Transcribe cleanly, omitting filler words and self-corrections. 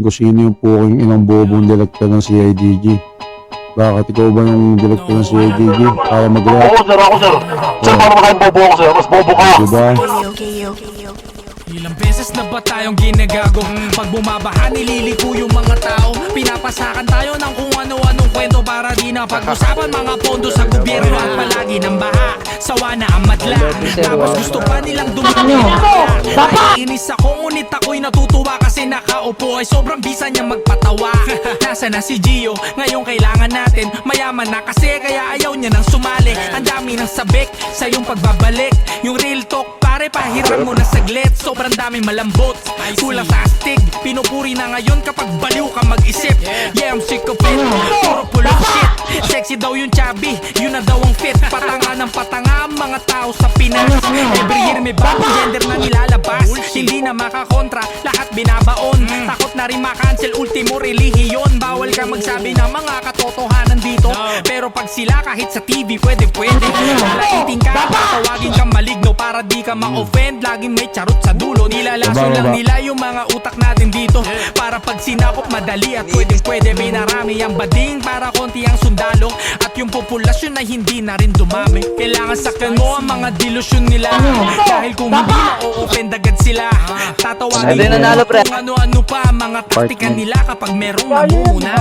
Kung sino yung puking inang bobong direkta ng CIDG. Bakit ikaw ba yung direkta ng CIDG? Kaya mag-react? Ako sir, ako sir. Sir, paano ba kayong bobo ako sir? Mas bobo ka. Diba? Ilang beses na ba tayong ginagago? Pag bumabaha nililiko yung mga tao. Pinapasakan tayo ng kung ano-anong kwento para di na pag-usapan mga pondo sa gobyerno. At palagi ng baha, sawa na ang madla. Tapos gusto pa nilang dumami. Inis ako ngunit ako'y natutuwa kasi nakaupo ay sobrang bisa niya magpatawa. Nasa na si Gio, ngayon kailangan natin. Mayaman na kasi kaya ayaw niya nang sumali. Ang dami ng sabik sa iyong pagbabalik. Yung real talk pare, pahiram mo na saglit. Sobrang daming malambot, kulang sa astig. Pinupuri na ngayon kapag baliw ka mag-isip. Yeah, I'm sick of it, puro pulong shit. Sexy daw yung chubby, yun na daw ang fit. Patanga ng patanga ang mga tao sa Pinas. Every year may bagong gender na nilalabas. Hindi na makakontra, lahat binabaon. Takot na rin makancel, ultimo relihiyon. Bawal ka magsabi ng mga katotohanan dito. Pero pag sila kahit sa TV pwede. Lalaitin ka, tatawagin kang maligno para di ka ma-offend. Laging may charot sa dulo, nilalaso lang nila yung mga utak natin dito. Para pag sinakop madali at pwede binarami ang bading para konti ang sundalo. At yung populasyon ay hindi na rin dumami. Kailangan sakyan mo ang mga delusyon nila. Dahil kung hindi ma-offend agad sila, tatawagin mo kung ano-ano pa mga taktika nila kapag merong namumuna.